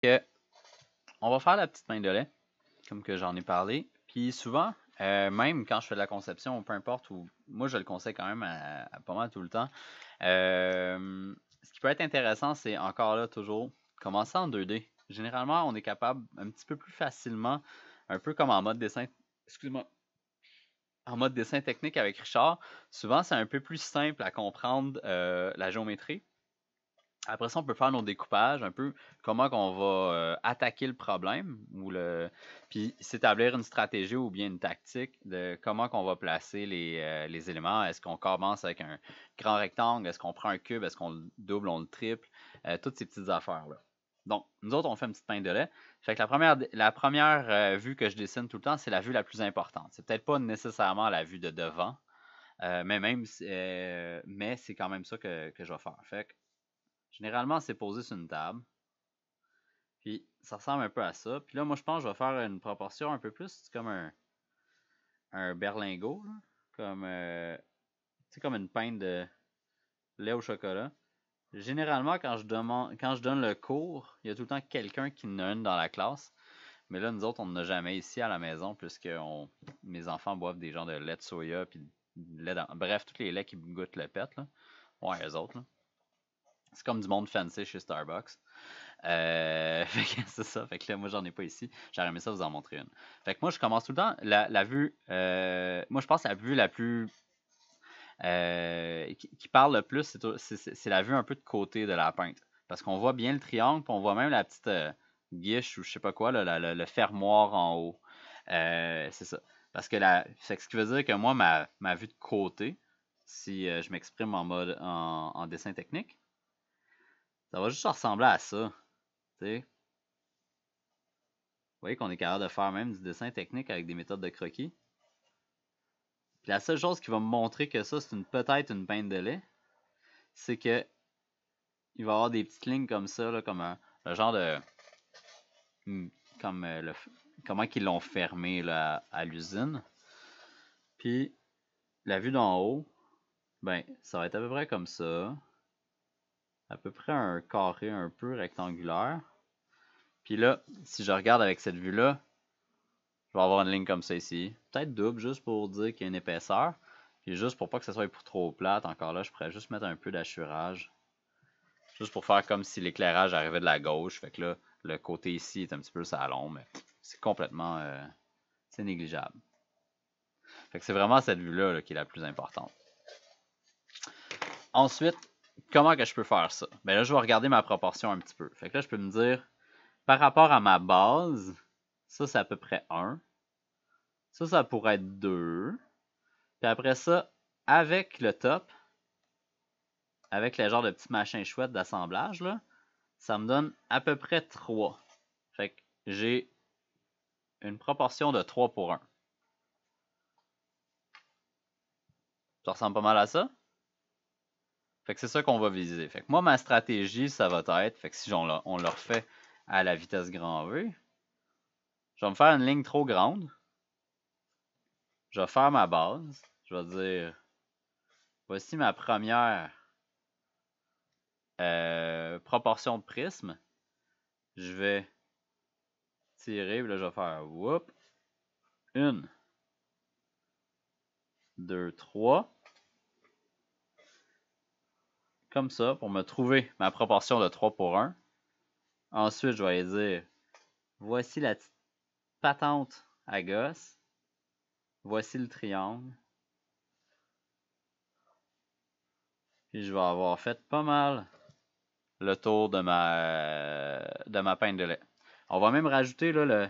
que on va faire la petite pain de lait, comme que j'en ai parlé. Puis souvent, même quand je fais de la conception, peu importe, ou moi je le conseille quand même à pas mal tout le temps. Ce qui peut être intéressant, c'est encore là toujours commencer en 2D. Généralement, on est capable un petit peu plus facilement, un peu comme en mode dessin, excuse-moi, en mode dessin technique avec Richard. Souvent, c'est un peu plus simple à comprendre la géométrie. Après ça, on peut faire nos découpages, un peu comment qu'on va attaquer le problème puis s'établir une stratégie ou bien une tactique de comment qu'on va placer les éléments. Est-ce qu'on commence avec un grand rectangle? Est-ce qu'on prend un cube? Est-ce qu'on le double, on le triple? Toutes ces petites affaires-là. Donc, nous autres, on fait une petite pain de lait. Fait que la première vue que je dessine tout le temps, c'est la vue la plus importante. C'est peut-être pas nécessairement la vue de devant, mais c'est quand même ça que je vais faire. Fait que, généralement, c'est posé sur une table. Puis, ça ressemble un peu à ça. Puis là, moi, je pense que je vais faire une proportion un peu plus comme un berlingot. Là. Comme une pinte de lait au chocolat. Généralement, quand je donne le cours, il y a tout le temps quelqu'un qui en a une dans la classe. Mais là, nous autres, on n'en a jamais ici à la maison, puisque mes enfants boivent des genres de lait de soya, puis bref, tous les laits qui goûtent le pet. Là. Ouais, eux autres. Là. C'est comme du monde fancy chez Starbucks. Fait que c'est ça. Fait que là, moi, j'en ai pas ici. J'aurais aimé ça vous en montrer une. Fait que moi, je commence tout le temps. La vue. Moi, je pense que la vue la plus. Qui parle le plus, c'est la vue un peu de côté de la pinte. Parce qu'on voit bien le triangle, puis on voit même la petite guiche ou je sais pas quoi, là, le fermoir en haut. C'est ça. Parce que ce qui veut dire que moi, ma vue de côté, si je m'exprime en mode en dessin technique, ça va juste ressembler à ça. T'sais. Vous voyez qu'on est capable de faire même du dessin technique avec des méthodes de croquis. Puis la seule chose qui va me montrer que ça, c'est peut-être une pinte de lait, c'est que il va y avoir des petites lignes comme ça, là, comme le genre de. Comme comment ils l'ont fermé là, à l'usine. Puis la vue d'en haut, ben, ça va être à peu près comme ça. À peu près un carré un peu rectangulaire. Puis là, si je regarde avec cette vue-là, je vais avoir une ligne comme ça ici. Peut-être double, juste pour dire qu'il y a une épaisseur. Puis juste pour pas que ça soit trop plate, encore là, je pourrais juste mettre un peu d'assurage. Juste pour faire comme si l'éclairage arrivait de la gauche. Fait que là, le côté ici est un petit peu à l'ombre, mais c'est complètement c'est négligeable. Fait que c'est vraiment cette vue-là là, qui est la plus importante. Ensuite, comment que je peux faire ça? Ben là, je vais regarder ma proportion un petit peu. Fait que là, je peux me dire, par rapport à ma base, ça, c'est à peu près 1. Ça pourrait être 2. Puis après ça, avec le top, avec le genre de petit machin chouette d'assemblage, là, ça me donne à peu près 3. Fait que j'ai une proportion de 3 pour 1. Ça ressemble pas mal à ça? Fait que c'est ça qu'on va viser. Fait que moi, ma stratégie, ça va être, fait que si on le refait à la vitesse grand V, je vais me faire une ligne trop grande. Je vais faire ma base. Je vais dire, voici ma première proportion de prisme. Je vais tirer, là, je vais faire, whoop, 1, 2, 3. Comme ça, pour me trouver ma proportion de 3 pour 1. Ensuite, je vais dire, voici la petite patente à gosse. Voici le triangle. Puis je vais avoir fait pas mal le tour de ma pinte de lait. On va même rajouter là,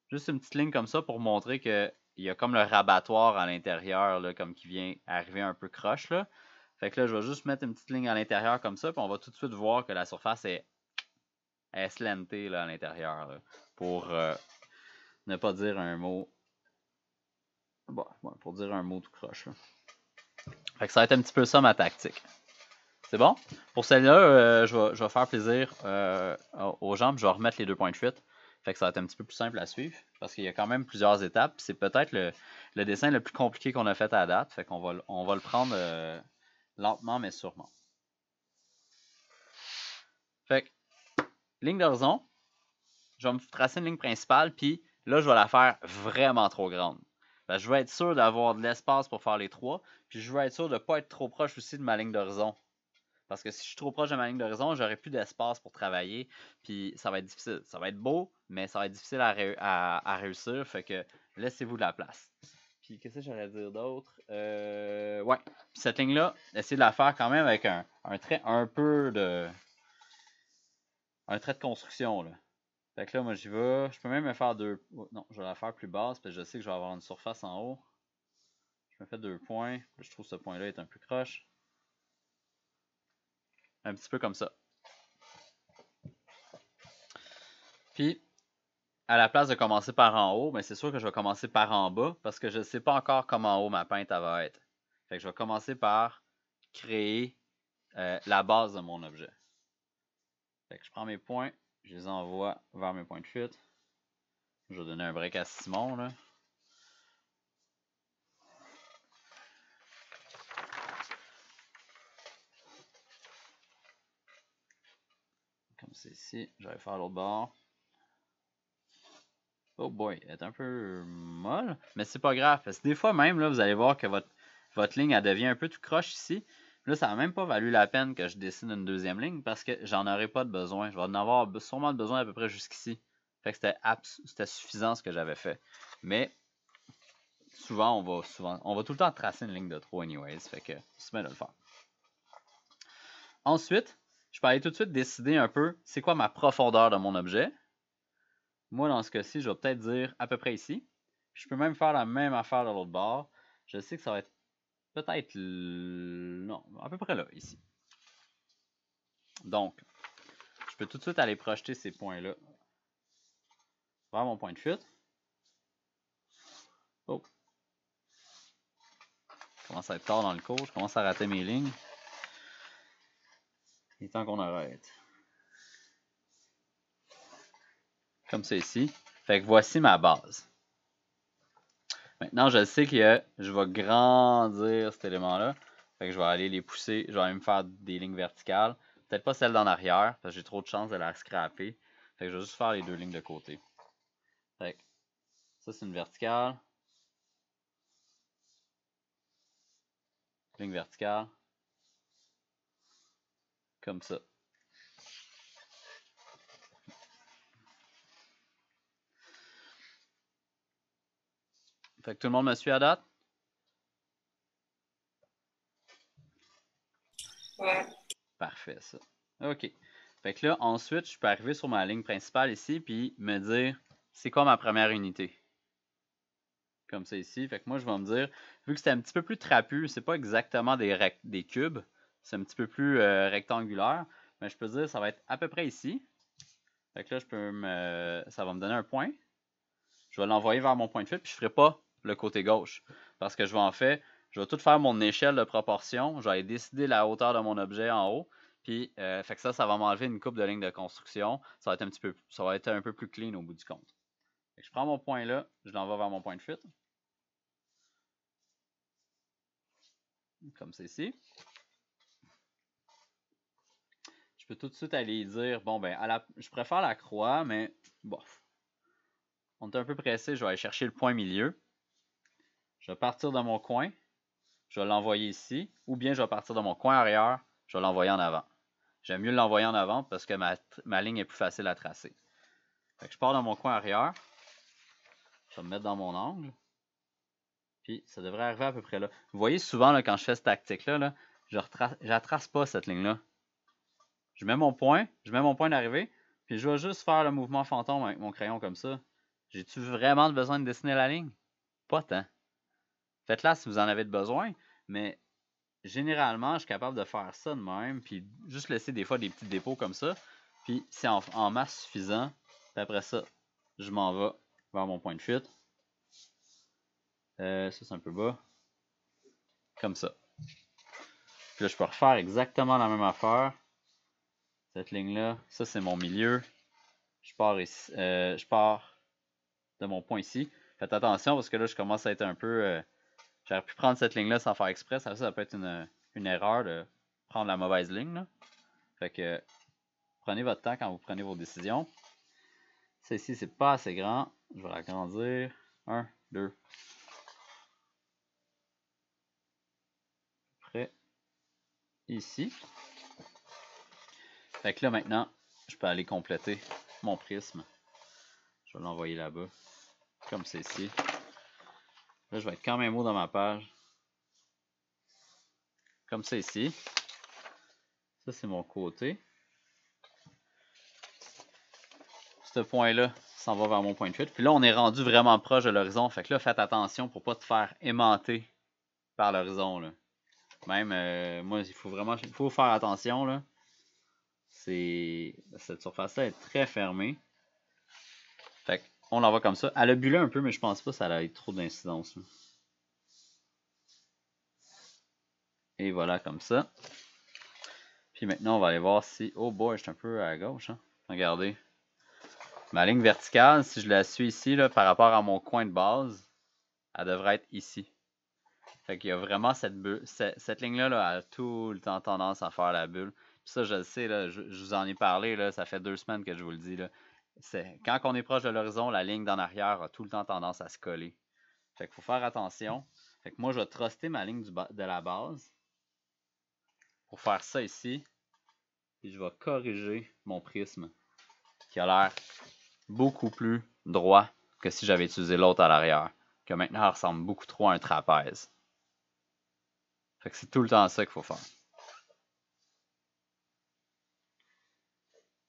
juste une petite ligne comme ça pour montrer qu'il y a comme le rabattoir à l'intérieur, là, comme qui vient arriver un peu croche. Là. Fait que là, je vais juste mettre une petite ligne à l'intérieur comme ça, puis on va tout de suite voir que la surface est slantée là, à l'intérieur. Là, pour ne pas dire un mot. Bon, pour dire un mot tout croche. Là. Fait que ça va être un petit peu ça ma tactique. C'est bon? Pour celle-là, je vais faire plaisir aux gens, puis je vais remettre les 2 points de fuite. Fait que ça va être un petit peu plus simple à suivre, parce qu'il y a quand même plusieurs étapes. C'est peut-être le dessin le plus compliqué qu'on a fait à date. Fait qu'on va le prendre lentement, mais sûrement. Fait que ligne d'horizon, je vais me tracer une ligne principale, puis là, je vais la faire vraiment trop grande. Je veux être sûr d'avoir de l'espace pour faire les 3, puis je veux être sûr de ne pas être trop proche aussi de ma ligne d'horizon. Parce que si je suis trop proche de ma ligne d'horizon, j'aurai plus d'espace pour travailler, puis ça va être difficile. Ça va être beau, mais ça va être difficile à réussir, fait que laissez-vous de la place. Puis qu'est-ce que j'allais dire d'autre? Ouais, puis cette ligne-là, essayez de la faire quand même avec un trait un peu de... un trait de construction, là. Fait que là, moi, j'y vais. Je peux même me faire deux... Non, je vais la faire plus basse, parce que je sais que je vais avoir une surface en haut. Je me fais 2 points. Je trouve que ce point-là est un peu croche. Un petit peu comme ça. Puis, à la place de commencer par en haut, ben c'est sûr que je vais commencer par en bas, parce que je ne sais pas encore comment en haut ma peinte va être. Fait que je vais commencer par créer la base de mon objet. Fait que je prends mes points, je les envoie vers mes points de fuite. Je vais donner un break à Simon, là. Comme c'est ici. Je vais faire l'autre bord. Oh boy, elle est un peu molle, mais c'est pas grave. Parce que des fois même, là, vous allez voir que votre ligne, elle devient un peu tout croche ici. Là, ça n'a même pas valu la peine que je dessine une deuxième ligne parce que j'en aurais pas de besoin. Je vais en avoir sûrement besoin à peu près jusqu'ici. Fait que c'était suffisant ce que j'avais fait. Mais souvent, on va tout le temps tracer une ligne de trop anyways. Fait que c'est bien de le faire. Ensuite, je peux aller tout de suite décider un peu c'est quoi ma profondeur de mon objet. Moi, dans ce cas-ci, je vais peut-être dire à peu près ici. Puis je peux même faire la même affaire de l'autre bord. Je sais que ça va être peut-être... Non, à peu près là, ici. Donc, je peux tout de suite aller projeter ces points-là vers mon point de fuite. Oh! Je commence à être tard dans le cours. Je commence à rater mes lignes. Il est temps qu'on arrête. Comme ça ici. Fait que voici ma base. Maintenant, je sais que je vais grandir cet élément-là. Fait que je vais aller les pousser. Je vais aller me faire des lignes verticales. Peut-être pas celle d'en arrière, parce que j'ai trop de chance de la scraper. Fait que je vais juste faire les 2 lignes de côté. Fait que ça, c'est une verticale. Ligne verticale. Comme ça. Fait que tout le monde me suit à date? Ouais. Parfait, ça. OK. Fait que là, ensuite, je peux arriver sur ma ligne principale ici, puis me dire, c'est quoi ma première unité? Comme ça ici. Fait que moi, je vais me dire, vu que c'est un petit peu plus trapu, c'est pas exactement des cubes, c'est un petit peu plus rectangulaire, mais je peux dire, ça va être à peu près ici. Fait que là, ça va me donner un point. Je vais l'envoyer vers mon point de fuite, puis je ferai pas le côté gauche. Parce que je vais tout faire mon échelle de proportion. Je vais aller décider la hauteur de mon objet en haut. Puis, fait que ça va m'enlever une coupe de ligne de construction. Ça va être un peu plus clean au bout du compte. Fait que je prends mon point là, je l'envoie vers mon point de fuite. Comme c'est ici. Je peux tout de suite aller dire, bon ben, je préfère la croix, mais bof. On est un peu pressé, je vais aller chercher le point milieu. Je vais partir de mon coin, je vais l'envoyer ici, ou bien je vais partir de mon coin arrière, je vais l'envoyer en avant. J'aime mieux l'envoyer en avant parce que ma ligne est plus facile à tracer. Fait que je pars dans mon coin arrière, je vais me mettre dans mon angle, puis ça devrait arriver à peu près là. Vous voyez souvent là, quand je fais cette tactique-là, je ne trace pas cette ligne-là. Je mets mon point d'arrivée, puis je vais juste faire le mouvement fantôme avec mon crayon comme ça. J'ai-tu vraiment besoin de dessiner la ligne? Pas tant. Faites-la si vous en avez besoin, mais généralement, je suis capable de faire ça de même, puis juste laisser des fois des petits dépôts comme ça, puis c'est en masse suffisant. Puis après ça, je m'en vais vers mon point de fuite. Ça, c'est un peu bas. Comme ça. Puis là, je peux refaire exactement la même affaire. Cette ligne-là, ça, c'est mon milieu. Je pars de mon point ici. Faites attention parce que là, je commence à être un peu... j'aurais pu prendre cette ligne-là sans faire exprès. Ça peut être une erreur de prendre la mauvaise ligne. Là. Fait que prenez votre temps quand vous prenez vos décisions. Ça ici, c'est pas assez grand. Je vais l'agrandir. 1, 2. Près. Ici. Fait que là, maintenant, je peux aller compléter mon prisme. Je vais l'envoyer là-bas. Comme c'est ici. Là, je vais être quand même haut dans ma page. Comme ça ici. Ça, c'est mon côté. Ce point-là s'en va vers mon point de fuite. Puis là, on est rendu vraiment proche de l'horizon. Fait que là, faites attention pour ne pas te faire aimanter par l'horizon. Même, moi, il faut faire attention. Là. Cette surface-là est très fermée. Fait qu'on l'envoie comme ça. Elle a bullé un peu, mais je pense pas que ça ait trop d'incidence. Et voilà, comme ça. Puis maintenant, on va aller voir si... Oh boy, je suis un peu à gauche. Hein? Regardez. Ma ligne verticale, si je la suis ici, là, par rapport à mon coin de base, elle devrait être ici. Fait qu'il y a vraiment cette bulle. Cette ligne-là, là, a tout le temps tendance à faire la bulle. Puis ça, je le sais, là, je vous en ai parlé, là, ça fait 2 semaines que je vous le dis. Là. Quand on est proche de l'horizon, la ligne d'en arrière a tout le temps tendance à se coller. Fait qu'il faut faire attention. Fait que moi, je vais truster ma ligne de la base pour faire ça ici. Puis je vais corriger mon prisme qui a l'air beaucoup plus droit que si j'avais utilisé l'autre à l'arrière. Que maintenant, elle ressemble beaucoup trop à un trapèze. Fait que c'est tout le temps ça qu'il faut faire.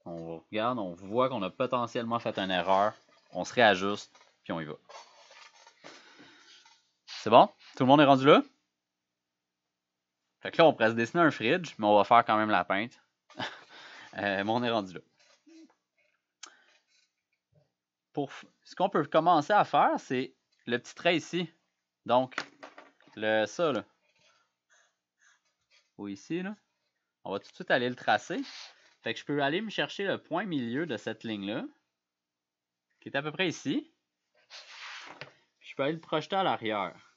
On regarde, on voit qu'on a potentiellement fait une erreur. On se réajuste, puis on y va. C'est bon? Tout le monde est rendu là? Fait que là, on pourrait se dessiner un fridge, mais on va faire quand même la peinte. Mais on est rendu là. Ce qu'on peut commencer à faire, c'est le petit trait ici. Donc, ça, là. Ou ici, là. On va tout de suite aller le tracer. Fait que je peux aller me chercher le point milieu de cette ligne-là, qui est à peu près ici. Je peux aller le projeter à l'arrière.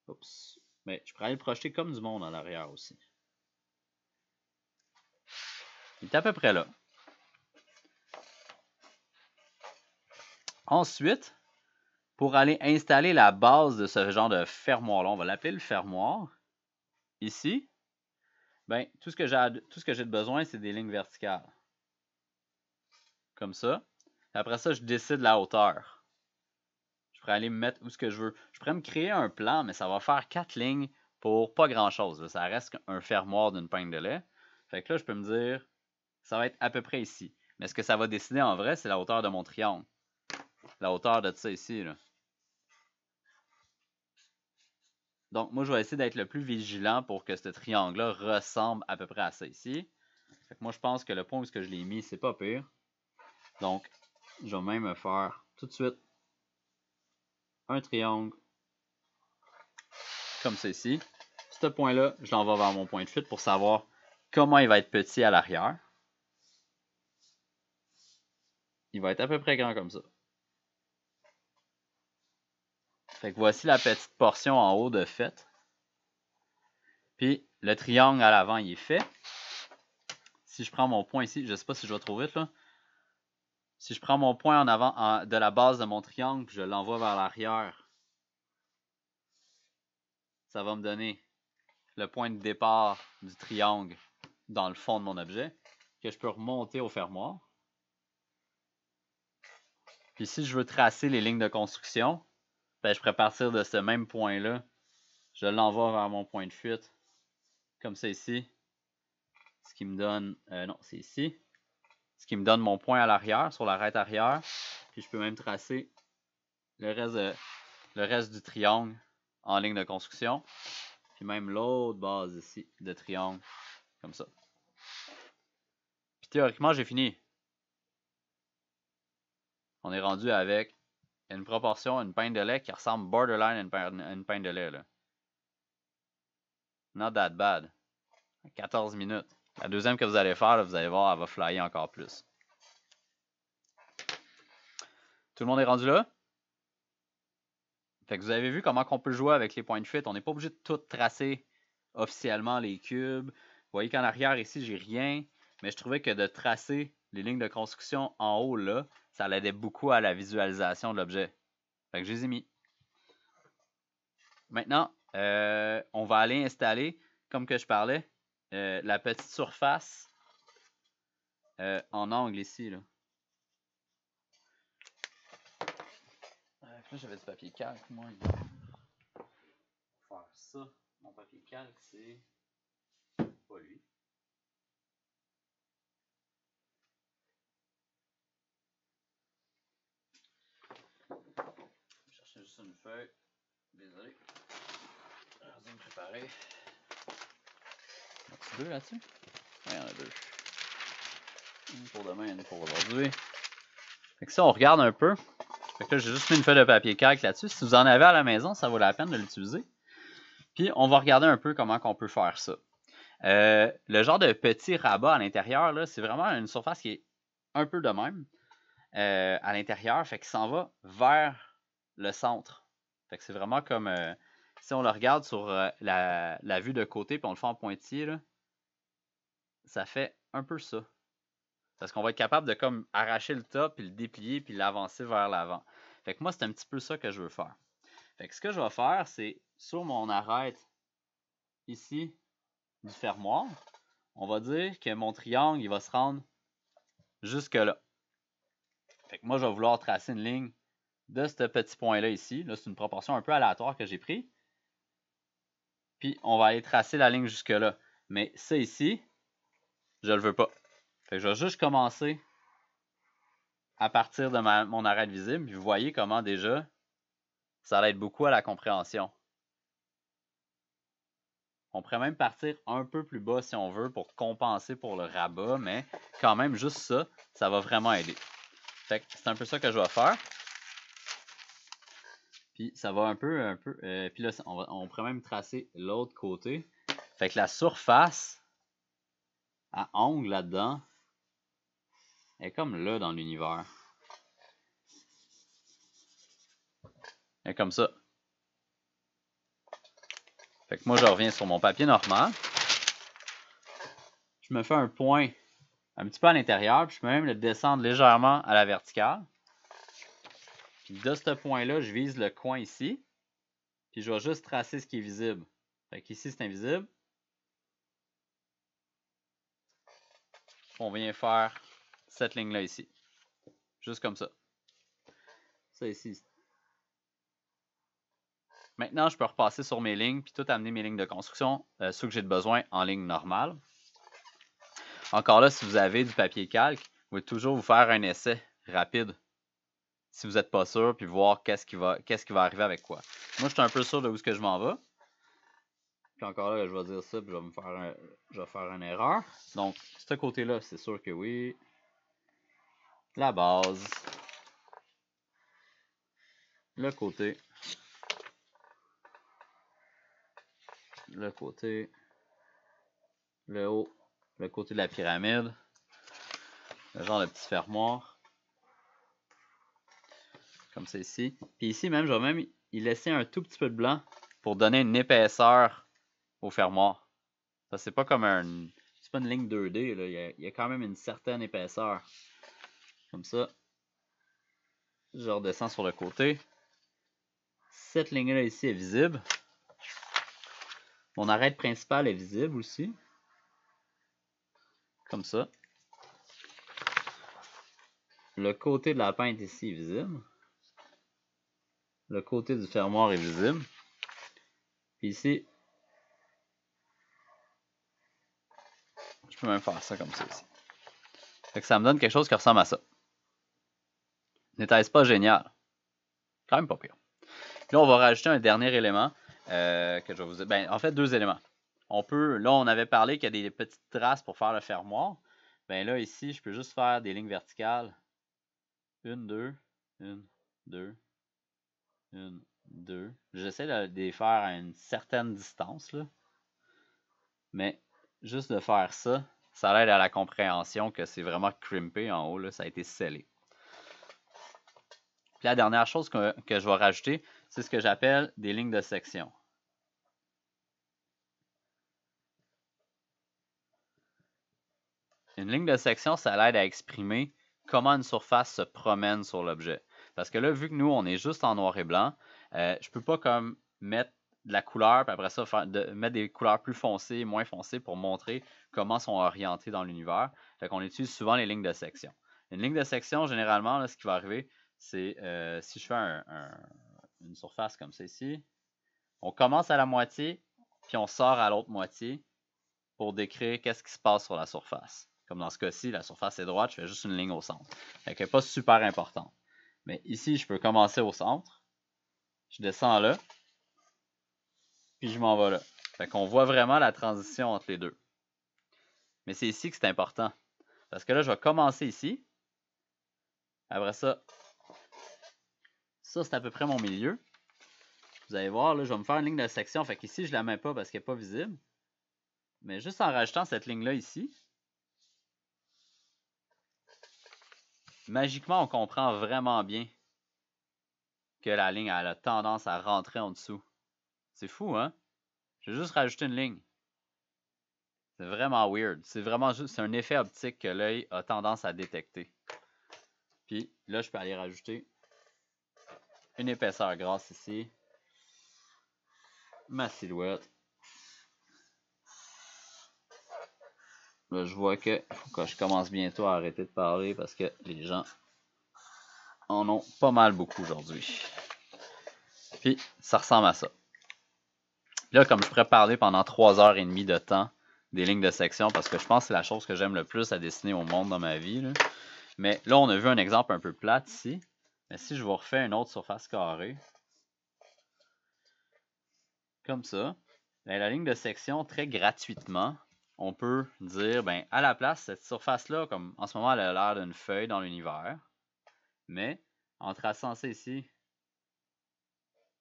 Oups. Mais je pourrais aller le projeter comme du monde à l'arrière aussi. Il est à peu près là. Ensuite, pour aller installer la base de ce genre de fermoir-là, on va l'appeler le fermoir. Ici, ben, tout ce que j'ai de besoin, c'est des lignes verticales. Comme ça. Après ça, je décide la hauteur. Je pourrais aller me mettre où ce que je veux. Je pourrais me créer un plan, mais ça va faire 4 lignes pour pas grand-chose. Ça reste un fermoir d'une pinte de lait. Fait que là, je peux me dire, ça va être à peu près ici. Mais ce que ça va décider en vrai, c'est la hauteur de mon triangle. La hauteur de ça ici. Là. Donc, moi, je vais essayer d'être le plus vigilant pour que ce triangle-là ressemble à peu près à ça ici. Fait que moi, je pense que le point où je l'ai mis, c'est pas pire. Donc, je vais même faire tout de suite un triangle comme ça ici. Ce point-là, je l'envoie vers mon point de fuite pour savoir comment il va être petit à l'arrière. Il va être à peu près grand comme ça. Fait que voici la petite portion en haut de fait. Puis le triangle à l'avant, il est fait. Si je prends mon point ici, je ne sais pas si je vais trop vite là. Si je prends mon point en avant de la base de mon triangle, je l'envoie vers l'arrière, ça va me donner le point de départ du triangle dans le fond de mon objet, que je peux remonter au fermoir. Puis si je veux tracer les lignes de construction, ben, je pourrais partir de ce même point-là. Je l'envoie vers mon point de fuite, comme ça ici. Ce qui me donne... non, c'est ici. Ce qui me donne mon point à l'arrière, sur l'arête arrière. Puis je peux même tracer le reste du triangle en ligne de construction. Puis même l'autre base ici de triangle, comme ça. Puis théoriquement, j'ai fini. On est rendu avec une proportion, une pinte de lait qui ressemble borderline à une pinte de lait. Là. Not that bad. 14 minutes. La deuxième que vous allez faire, là, vous allez voir, elle va flyer encore plus. Tout le monde est rendu là? Fait que vous avez vu comment on peut jouer avec les points de fuite. On n'est pas obligé de tout tracer officiellement les cubes. Vous voyez qu'en arrière ici, j'ai rien. Mais je trouvais que de tracer les lignes de construction en haut, là, ça l'aidait beaucoup à la visualisation de l'objet. Fait que je les ai mis. Maintenant, on va aller installer, comme que je parlais, la petite surface en angle ici. Là, là j'avais du papier calque, moi. Faire ça. Mon papier calque, c'est pas lui. Je cherchais juste une feuille. Désolé. Je vais me préparer. Y a-t-il deux là-dessus? Oui, il y en a deux. Une pour demain, une pour aujourd'hui. Fait que ça, on regarde un peu. Fait que là, j'ai juste mis une feuille de papier calque là-dessus. Si vous en avez à la maison, ça vaut la peine de l'utiliser. Puis, on va regarder un peu comment on peut faire ça. Le genre de petit rabat à l'intérieur, là, c'est vraiment une surface qui est un peu de même à l'intérieur. Fait qu'il s'en va vers le centre. Fait que c'est vraiment comme si on le regarde sur la vue de côté puis on le fait en pointillé, là, ça fait un peu ça. Parce qu'on va être capable de comme arracher le top, puis le déplier, puis l'avancer vers l'avant. Fait que moi, c'est un petit peu ça que je veux faire. Fait que ce que je vais faire, c'est sur mon arête ici du fermoir, on va dire que mon triangle, il va se rendre jusque là. Fait que moi, je vais vouloir tracer une ligne de ce petit point-là ici. Là, c'est une proportion un peu aléatoire que j'ai pris. Puis, on va aller tracer la ligne jusque là. Mais ça ici, je le veux pas. Fait que je vais juste commencer à partir de mon arête visible. Puis vous voyez comment déjà, ça aide beaucoup à la compréhension. On pourrait même partir un peu plus bas si on veut pour compenser pour le rabat, mais quand même, juste ça, ça va vraiment aider. Fait que c'est un peu ça que je vais faire. Puis ça va un peu, puis là, on pourrait même tracer l'autre côté. Fait que la surface à angle là-dedans est comme là dans l'univers. Elle est comme ça. Fait que moi, je reviens sur mon papier normal. Je me fais un point un petit peu à l'intérieur, puis je peux même le descendre légèrement à la verticale. Puis de ce point-là, je vise le coin ici. Puis je vais juste tracer ce qui est visible. Fait qu'ici, c'est invisible. On vient faire cette ligne-là ici. Juste comme ça. Ça ici. Maintenant, je peux repasser sur mes lignes puis tout amener mes lignes de construction, ceux que j'ai besoin, en ligne normale. Encore là, si vous avez du papier calque, vous pouvez toujours vous faire un essai rapide. Si vous n'êtes pas sûr, puis voir qu'est-ce qui va arriver avec quoi. Moi, je suis un peu sûr de où est-ce que je m'en vais. Puis encore là, je vais dire ça, puis je vais faire une erreur. Donc, ce côté-là, c'est sûr que oui. La base. Le côté. Le côté. Le haut. Le côté de la pyramide. Le genre de petit fermoir. Comme ça ici. Puis ici, même, je vais même y laisser un tout petit peu de blanc pour donner une épaisseur au fermoir. Ça, c'est pas comme c'est pas une ligne 2D, là. Il y a quand même une certaine épaisseur. Comme ça. Je redescends sur le côté. Cette ligne-là ici est visible. Mon arête principale est visible aussi. Comme ça. Le côté de la pinte ici est visible. Le côté du fermoir est visible. Puis ici, je peux même faire ça comme ça ici. Fait que ça me donne quelque chose qui ressemble à ça. N'était-ce pas génial? Quand même pas pire. Là, on va rajouter un dernier élément que je vais vous dire. Ben, en fait, deux éléments. Là, on avait parlé qu'il y a des petites traces pour faire le fermoir. Ben là, ici, je peux juste faire des lignes verticales. 1, 2, 1, 2, 1, 2. J'essaie de les faire à une certaine distance, là. Mais juste de faire ça, ça aide à la compréhension que c'est vraiment crimpé en haut, là, ça a été scellé. Puis la dernière chose que je vais rajouter, c'est ce que j'appelle des lignes de section. Une ligne de section, ça l'aide à exprimer comment une surface se promène sur l'objet. Parce que là, vu que nous, on est juste en noir et blanc, je peux pas comme mettre de la couleur, puis après ça, mettre des couleurs plus foncées, moins foncées pour montrer comment sont orientés dans l'univers. Fait qu'on utilise souvent les lignes de section. Une ligne de section, généralement, là, ce qui va arriver, c'est si je fais une surface comme ça ici, on commence à la moitié, puis on sort à l'autre moitié pour décrire qu'est-ce qui se passe sur la surface. Comme dans ce cas-ci, la surface est droite, je fais juste une ligne au centre. Fait qu'elle n'est pas super importante. Mais ici, je peux commencer au centre. Je descends là. Puis je m'en vais là. Fait qu'on voit vraiment la transition entre les deux. Mais c'est ici que c'est important. Parce que là, je vais commencer ici. Après ça, c'est à peu près mon milieu. Vous allez voir, là, je vais me faire une ligne de section. Fait qu'ici, je ne la mets pas parce qu'elle n'est pas visible. Mais juste en rajoutant cette ligne-là ici, magiquement, on comprend vraiment bien que la ligne elle a tendance à rentrer en dessous. C'est fou, hein? J'ai juste rajouté une ligne. C'est vraiment weird. C'est vraiment juste un effet optique que l'œil a tendance à détecter. Puis là, je peux aller rajouter une épaisseur grasse ici. Ma silhouette. Là, je vois que faut que je commence bientôt à arrêter de parler parce que les gens en ont pas mal beaucoup aujourd'hui. Puis, ça ressemble à ça. Là, comme je pourrais parler pendant 3h30 de temps des lignes de section, parce que je pense que c'est la chose que j'aime le plus à dessiner au monde dans ma vie. Là. Mais là, on a vu un exemple un peu plate ici. Mais si je vous refais une autre surface carrée, comme ça, ben, la ligne de section, très gratuitement, on peut dire, ben, à la place, cette surface-là, comme en ce moment, elle a l'air d'une feuille dans l'univers. Mais en traçant ça ici,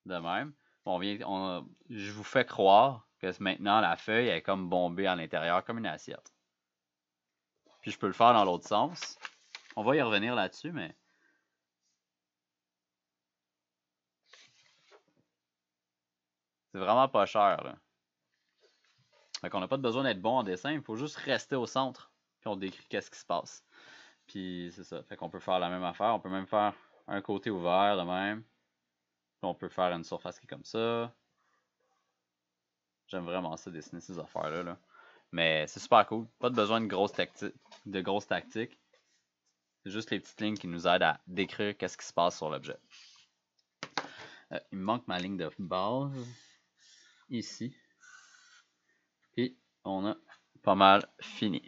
de même, je vous fais croire que maintenant la feuille est comme bombée à l'intérieur, comme une assiette. Puis je peux le faire dans l'autre sens. On va y revenir là-dessus, mais c'est vraiment pas cher. Là. Fait qu'on n'a pas besoin d'être bon en dessin, il faut juste rester au centre, puis on décrit qu'est-ce qui se passe. Puis c'est ça. Fait qu'on peut faire la même affaire. On peut même faire un côté ouvert de même. Puis on peut faire une surface qui est comme ça. J'aime vraiment ça, dessiner ces affaires-là. Là. Mais c'est super cool. Pas de besoin de grosses tactiques. C'est juste les petites lignes qui nous aident à décrire qu'est-ce qui se passe sur l'objet. Il me manque ma ligne de base. Ici. Puis on a pas mal fini.